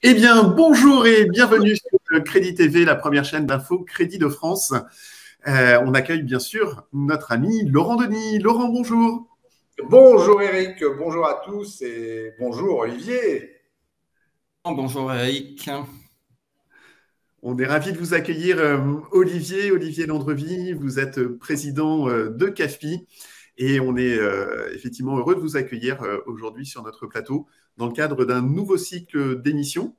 Eh bien, bonjour et bienvenue sur Crédit TV, la première chaîne d'info Crédit de France. On accueille bien sûr notre ami Laurent Denis. Laurent, bonjour. Bonjour Eric, bonjour à tous et bonjour Olivier. Bonjour Eric. On est ravi de vous accueillir, Olivier Landrevie. Vous êtes président de CAFPI et on est effectivement heureux de vous accueillir aujourd'hui sur notre plateau dans le cadre d'un nouveau cycle d'émissions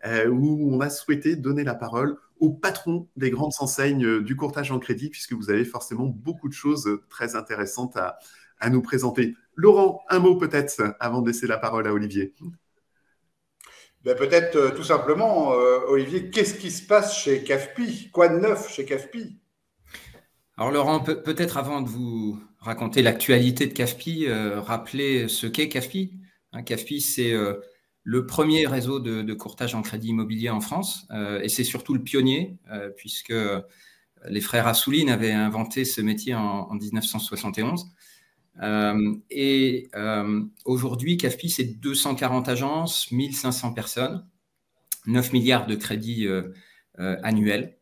où on a souhaité donner la parole aux patrons des grandes enseignes du courtage en crédit, puisque vous avez forcément beaucoup de choses très intéressantes à nous présenter. Laurent, un mot peut-être avant de laisser la parole à Olivier. Peut-être tout simplement, Olivier, qu'est-ce qui se passe chez CAFPI? Quoi de neuf chez CAFPI? Alors Laurent, peut-être avant de vous raconter l'actualité de CAFPI, rappeler ce qu'est CAFPI. CAFPI, c'est le premier réseau de courtage en crédit immobilier en France et c'est surtout le pionnier puisque les frères Assouline avaient inventé ce métier en 1971. Aujourd'hui, CAFPI, c'est 240 agences, 1500 personnes, 9 milliards de crédits annuels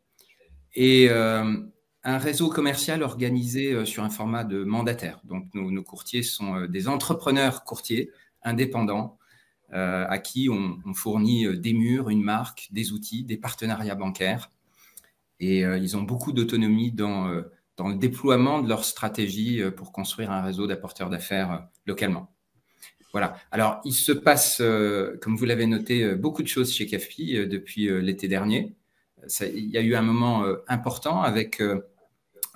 et un réseau commercial organisé sur un format de mandataire. Donc, nos courtiers sont des entrepreneurs courtiers indépendants à qui on fournit des murs, une marque, des outils, des partenariats bancaires. Et ils ont beaucoup d'autonomie dans le déploiement de leur stratégie pour construire un réseau d'apporteurs d'affaires localement. Voilà. Alors, il se passe, comme vous l'avez noté, beaucoup de choses chez CAFPI depuis l'été dernier. Il y a eu un moment important avec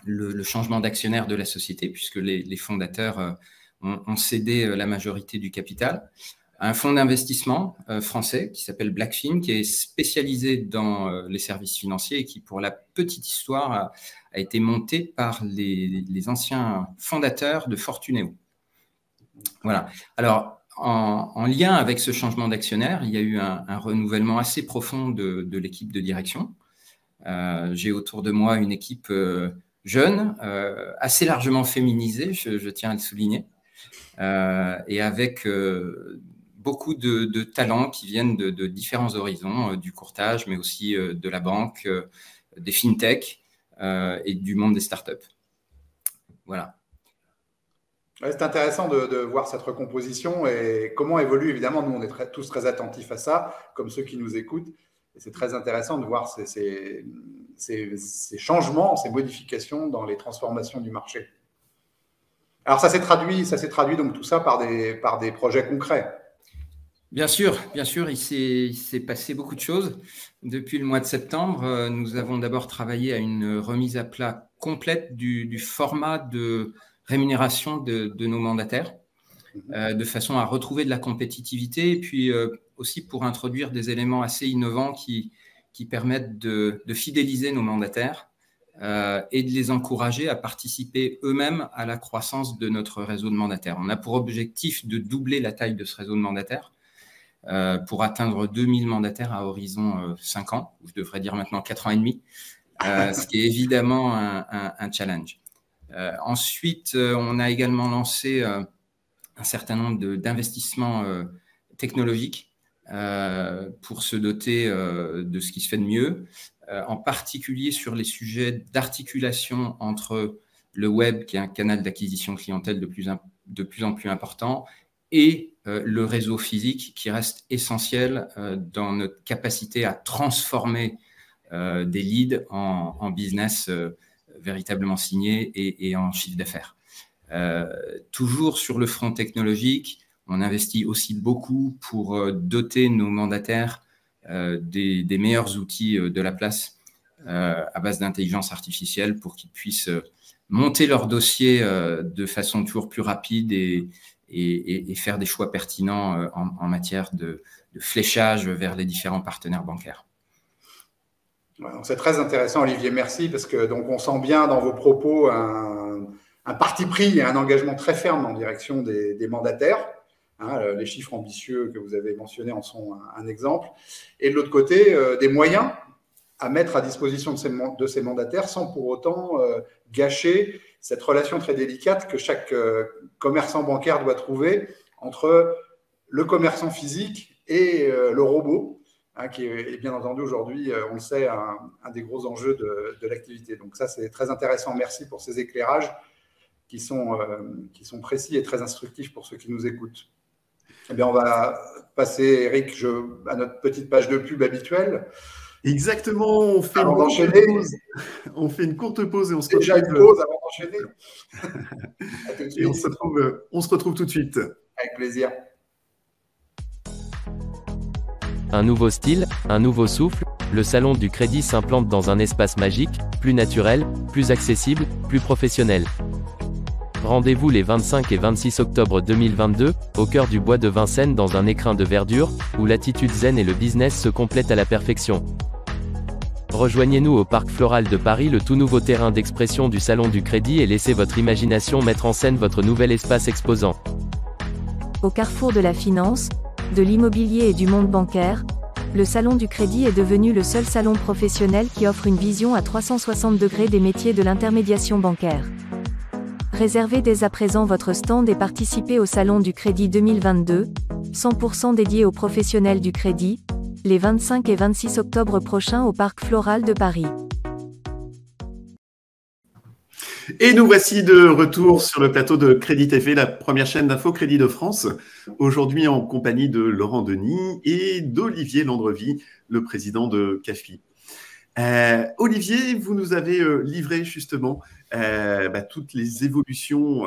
le changement d'actionnaire de la société, puisque les fondateurs ont cédé la majorité du capital à un fonds d'investissement français qui s'appelle Blackfin, qui est spécialisé dans les services financiers et qui, pour la petite histoire, a été monté par les anciens fondateurs de Fortuneo. Voilà. Alors, en lien avec ce changement d'actionnaire, il y a eu un renouvellement assez profond de l'équipe de direction. J'ai autour de moi une équipe jeune, assez largement féminisée, je tiens à le souligner, et avec beaucoup de talents qui viennent de différents horizons, du courtage, mais aussi de la banque, des fintech et du monde des startups. Voilà. Ouais, c'est intéressant de voir cette recomposition et comment évolue, évidemment, nous on est tous très attentifs à ça, comme ceux qui nous écoutent. Et c'est très intéressant de voir ces changements, ces modifications dans les transformations du marché. Alors ça s'est traduit donc tout ça par des projets concrets. Bien sûr, il s'est passé beaucoup de choses. Depuis le mois de septembre, nous avons d'abord travaillé à une remise à plat complète du format de rémunération de nos mandataires, de façon à retrouver de la compétitivité et puis aussi pour introduire des éléments assez innovants qui permettent de fidéliser nos mandataires et de les encourager à participer eux-mêmes à la croissance de notre réseau de mandataires. On a pour objectif de doubler la taille de ce réseau de mandataires pour atteindre 2000 mandataires à horizon 5 ans, ou je devrais dire maintenant 4 ans et demi, ce qui est évidemment un challenge. Ensuite, on a également lancé un certain nombre d'investissements technologiques pour se doter de ce qui se fait de mieux, en particulier sur les sujets d'articulation entre le web, qui est un canal d'acquisition clientèle de plus en plus important, et le réseau physique qui reste essentiel dans notre capacité à transformer des leads en business véritablement signés et en chiffre d'affaires. Toujours sur le front technologique, on investit aussi beaucoup pour doter nos mandataires des meilleurs outils de la place à base d'intelligence artificielle pour qu'ils puissent monter leur dossier de façon toujours plus rapide et faire des choix pertinents en matière de fléchage vers les différents partenaires bancaires. C'est très intéressant, Olivier, merci, parce que donc on sent bien dans vos propos un parti pris et un engagement très ferme en direction des mandataires. Les chiffres ambitieux que vous avez mentionnés en sont un exemple. Et de l'autre côté, des moyens à mettre à disposition de ces mandataires sans pour autant gâcher cette relation très délicate que chaque commerçant bancaire doit trouver entre le commerçant physique et le robot hein, qui est bien entendu aujourd'hui, on le sait, un des gros enjeux de l'activité. Donc ça, c'est très intéressant. Merci pour ces éclairages qui sont précis et très instructifs pour ceux qui nous écoutent. Eh bien, on va passer, Eric, à notre petite page de pub habituelle. Exactement, on fait une courte pause et on se retrouve. Déjà une pause avant d'enchaîner. Et on se retrouve tout de suite. Avec plaisir. Un nouveau style, un nouveau souffle, le Salon du Crédit s'implante dans un espace magique, plus naturel, plus accessible, plus professionnel. Rendez-vous les 25 et 26 octobre 2022, au cœur du bois de Vincennes dans un écrin de verdure, où l'attitude zen et le business se complètent à la perfection. Rejoignez-nous au Parc Floral de Paris, le tout nouveau terrain d'expression du Salon du Crédit, et laissez votre imagination mettre en scène votre nouvel espace exposant. Au carrefour de la finance, de l'immobilier et du monde bancaire, le Salon du Crédit est devenu le seul salon professionnel qui offre une vision à 360 degrés des métiers de l'intermédiation bancaire. Réservez dès à présent votre stand et participez au Salon du Crédit 2022, 100% dédié aux professionnels du crédit, les 25 et 26 octobre prochains au Parc Floral de Paris. Et nous voici de retour sur le plateau de Crédit TV, la première chaîne d'info Crédit de France. Aujourd'hui en compagnie de Laurent Denis et d'Olivier Landrevie, le président de CAFPI. Olivier, vous nous avez livré justement toutes les évolutions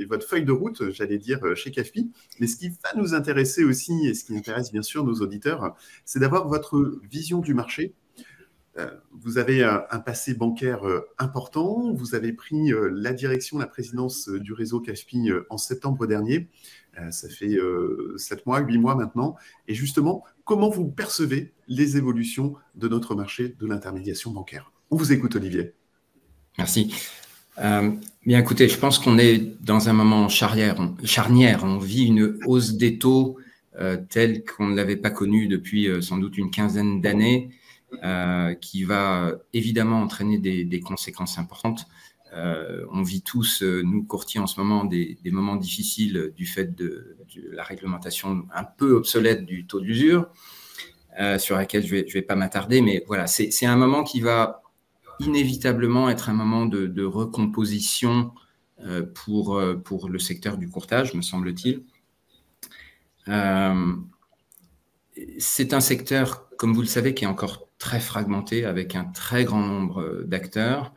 et votre feuille de route, j'allais dire, chez CAFPI. Mais ce qui va nous intéresser aussi, et ce qui intéresse bien sûr nos auditeurs, c'est d'avoir votre vision du marché. Vous avez un passé bancaire important, vous avez pris la direction, la présidence du réseau CAFPI en septembre dernier. Ça fait 7 mois, 8 mois maintenant. Et justement, comment vous percevez les évolutions de notre marché de l'intermédiation bancaire? On vous écoute, Olivier. Merci. Bien écoutez, je pense qu'on est dans un moment charnière. On vit une hausse des taux telle qu'on ne l'avait pas connue depuis sans doute une quinzaine d'années, qui va évidemment entraîner des conséquences importantes. On vit tous, nous courtiers en ce moment, des moments difficiles du fait de la réglementation un peu obsolète du taux d'usure, sur laquelle je vais pas m'attarder, mais voilà, c'est un moment qui va inévitablement être un moment de recomposition pour le secteur du courtage, me semble-t-il. C'est un secteur, comme vous le savez, qui est encore très fragmenté, avec un très grand nombre d'acteurs.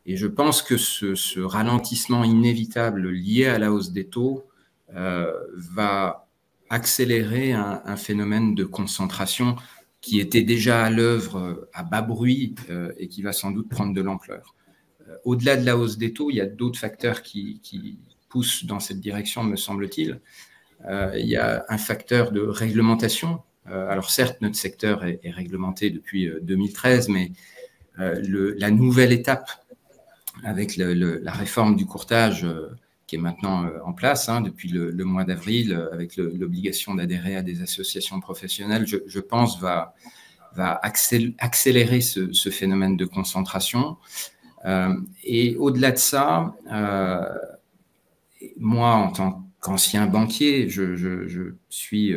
Et je pense que ce ralentissement inévitable lié à la hausse des taux va accélérer un phénomène de concentration qui était déjà à l'œuvre à bas bruit et qui va sans doute prendre de l'ampleur. Au-delà de la hausse des taux, il y a d'autres facteurs qui poussent dans cette direction, me semble-t-il. Il y a un facteur de réglementation. Alors certes, notre secteur est réglementé depuis 2013, mais la nouvelle étape avec la réforme du courtage qui est maintenant en place depuis le mois d'avril, avec l'obligation d'adhérer à des associations professionnelles, je pense va accélérer ce phénomène de concentration. Et au-delà de ça, moi, en tant qu'ancien banquier, je suis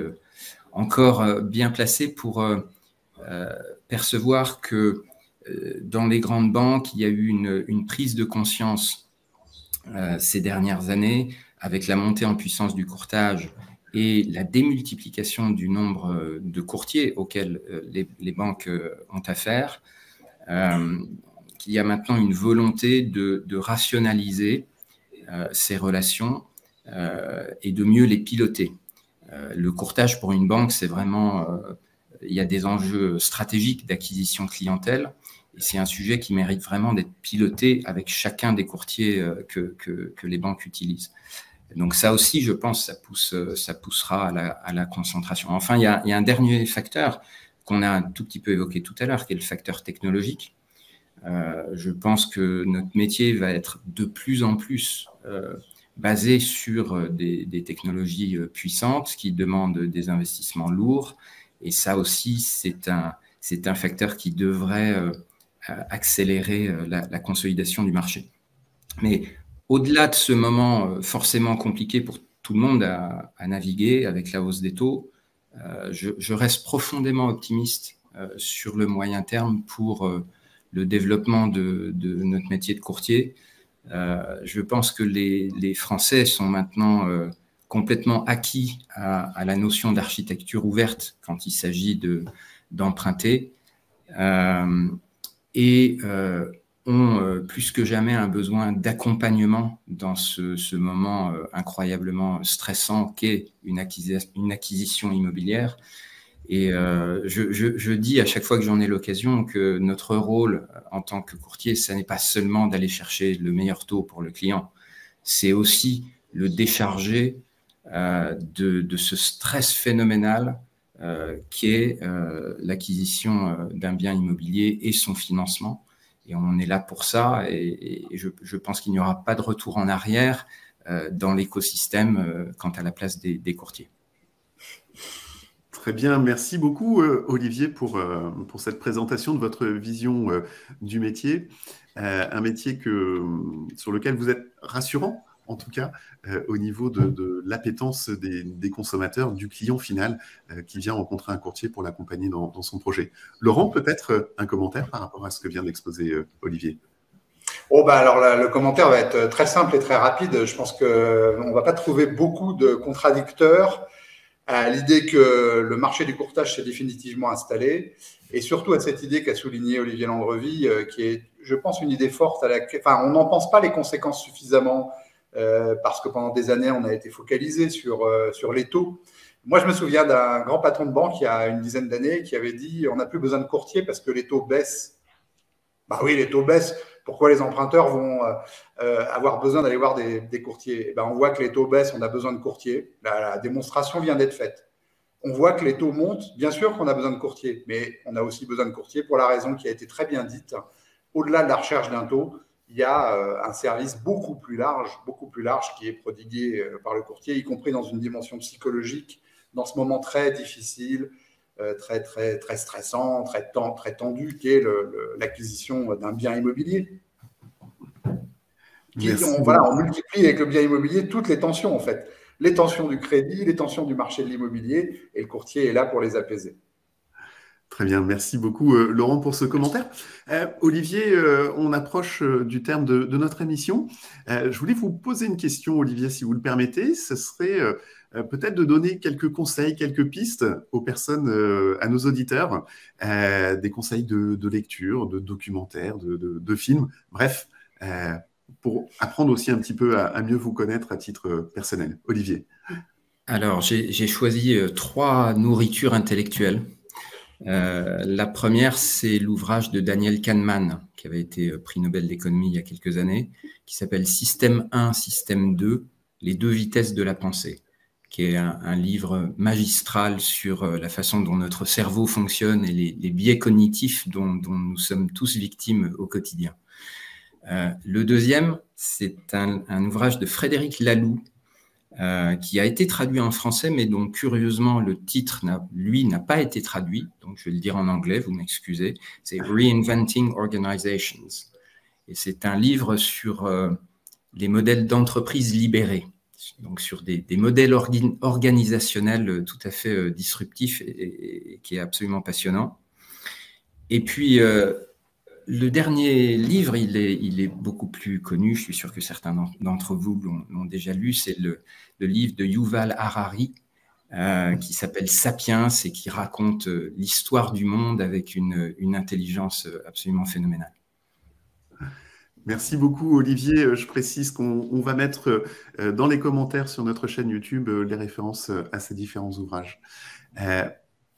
encore bien placé pour percevoir que dans les grandes banques, il y a eu une prise de conscience ces dernières années avec la montée en puissance du courtage et la démultiplication du nombre de courtiers auxquels les banques ont affaire, qu'il y a maintenant une volonté de rationaliser ces relations et de mieux les piloter. Le courtage pour une banque, c'est vraiment... il y a des enjeux stratégiques d'acquisition clientèle et c'est un sujet qui mérite vraiment d'être piloté avec chacun des courtiers que les banques utilisent. Donc ça aussi, je pense, ça poussera à la concentration. Enfin, il y a un dernier facteur qu'on a un tout petit peu évoqué tout à l'heure, qui est le facteur technologique. Je pense que notre métier va être de plus en plus basé sur des technologies puissantes qui demandent des investissements lourds. Et ça aussi, c'est un facteur qui devrait accélérer la consolidation du marché. Mais au-delà de ce moment forcément compliqué pour tout le monde à naviguer avec la hausse des taux, je reste profondément optimiste sur le moyen terme pour le développement de notre métier de courtier. Je pense que les Français sont maintenant complètement acquis à la notion d'architecture ouverte quand il s'agit d'emprunter et ont plus que jamais un besoin d'accompagnement dans ce moment incroyablement stressant qu'est une acquisition immobilière. Et je dis à chaque fois que j'en ai l'occasion que notre rôle en tant que courtier, ce n'est pas seulement d'aller chercher le meilleur taux pour le client, c'est aussi le décharger de ce stress phénoménal qui est l'acquisition d'un bien immobilier et son financement. Et on est là pour ça et je pense qu'il n'y aura pas de retour en arrière dans l'écosystème quant à la place des courtiers. Très bien, merci beaucoup Olivier pour cette présentation de votre vision du métier. Un métier sur lequel vous êtes rassurant, en tout cas, au niveau de l'appétence des consommateurs, du client final qui vient rencontrer un courtier pour l'accompagner dans son projet. Laurent, peut-être un commentaire par rapport à ce que vient d'exposer Olivier. Alors, le commentaire va être très simple et très rapide. Je pense qu'on ne va pas trouver beaucoup de contradicteurs à l'idée que le marché du courtage s'est définitivement installé et surtout à cette idée qu'a souligné Olivier Landrevie, qui est, je pense, une idée forte on n'en pense pas les conséquences suffisamment parce que pendant des années, on a été focalisé sur les taux. Moi, je me souviens d'un grand patron de banque il y a une dizaine d'années qui avait dit « on n'a plus besoin de courtier parce que les taux baissent ». Bah oui, les taux baissent. Pourquoi les emprunteurs vont avoir besoin d'aller voir des courtiers? On voit que les taux baissent, on a besoin de courtiers. La démonstration vient d'être faite. On voit que les taux montent. Bien sûr qu'on a besoin de courtiers, mais on a aussi besoin de courtiers pour la raison qui a été très bien dite. Au-delà de la recherche d'un taux, il y a un service beaucoup plus large qui est prodigué par le courtier, y compris dans une dimension psychologique, dans ce moment très difficile, très stressant, très tendu, qui est l'acquisition d'un bien immobilier. On multiplie avec le bien immobilier toutes les tensions, en fait. Les tensions du crédit, les tensions du marché de l'immobilier, et le courtier est là pour les apaiser. Très bien, merci beaucoup Laurent pour ce commentaire. Olivier, on approche du terme de notre émission. Je voulais vous poser une question, Olivier, si vous le permettez. Ce serait peut-être de donner quelques conseils, quelques pistes aux personnes, à nos auditeurs, des conseils de lecture, de documentaires, de films, bref, pour apprendre aussi un petit peu à mieux vous connaître à titre personnel. Olivier. Alors, j'ai choisi 3 nourritures intellectuelles. La première, c'est l'ouvrage de Daniel Kahneman, qui avait été prix Nobel d'économie il y a quelques années, qui s'appelle Système 1, Système 2, les 2 vitesses de la pensée, qui est un livre magistral sur la façon dont notre cerveau fonctionne et les biais cognitifs dont nous sommes tous victimes au quotidien. Le deuxième, c'est un ouvrage de Frédéric Laloux, qui a été traduit en français, mais dont curieusement le titre, lui, n'a pas été traduit. Donc je vais le dire en anglais, vous m'excusez. C'est Reinventing Organizations. Et c'est un livre sur les modèles d'entreprise libérés, donc sur des modèles organisationnels tout à fait disruptifs et qui est absolument passionnant. Et puis, le dernier livre, il est beaucoup plus connu, je suis sûr que certains d'entre vous l'ont déjà lu, c'est le livre de Yuval Harari qui s'appelle Sapiens et qui raconte l'histoire du monde avec une intelligence absolument phénoménale. Merci beaucoup Olivier. Je précise qu'on va mettre dans les commentaires sur notre chaîne YouTube les références à ces différents ouvrages.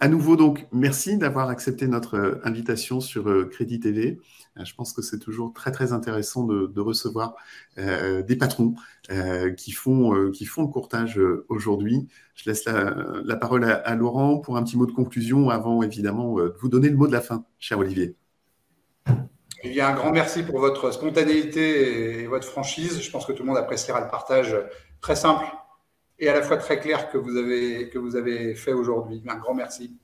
À nouveau, donc, merci d'avoir accepté notre invitation sur Crédit TV. Je pense que c'est toujours très, très intéressant de recevoir des patrons qui font le courtage aujourd'hui. Je laisse la parole à Laurent pour un petit mot de conclusion avant, évidemment, de vous donner le mot de la fin, cher Olivier. Eh bien, un grand merci pour votre spontanéité et votre franchise. Je pense que tout le monde appréciera le partage très simple et à la fois très clair que vous avez fait aujourd'hui. Un grand merci.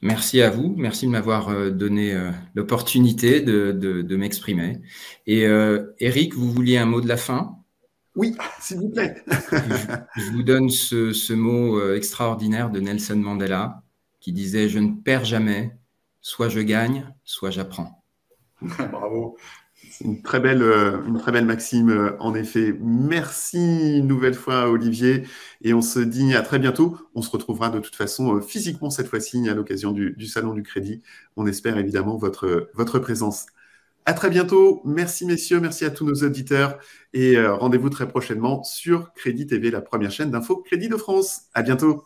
Merci à vous. Merci de m'avoir donné l'opportunité de m'exprimer. Et Eric, vous vouliez un mot de la fin? Oui, s'il vous plaît. Je vous donne ce mot extraordinaire de Nelson Mandela qui disait « Je ne perds jamais, soit je gagne, soit j'apprends ». Bravo. C'est une très belle maxime, en effet. Merci une nouvelle fois, Olivier. Et on se dit à très bientôt. On se retrouvera de toute façon physiquement cette fois-ci à l'occasion du Salon du Crédit. On espère évidemment votre présence. À très bientôt. Merci, messieurs. Merci à tous nos auditeurs. Et rendez-vous très prochainement sur Crédit TV, la première chaîne d'info Crédit de France. À bientôt.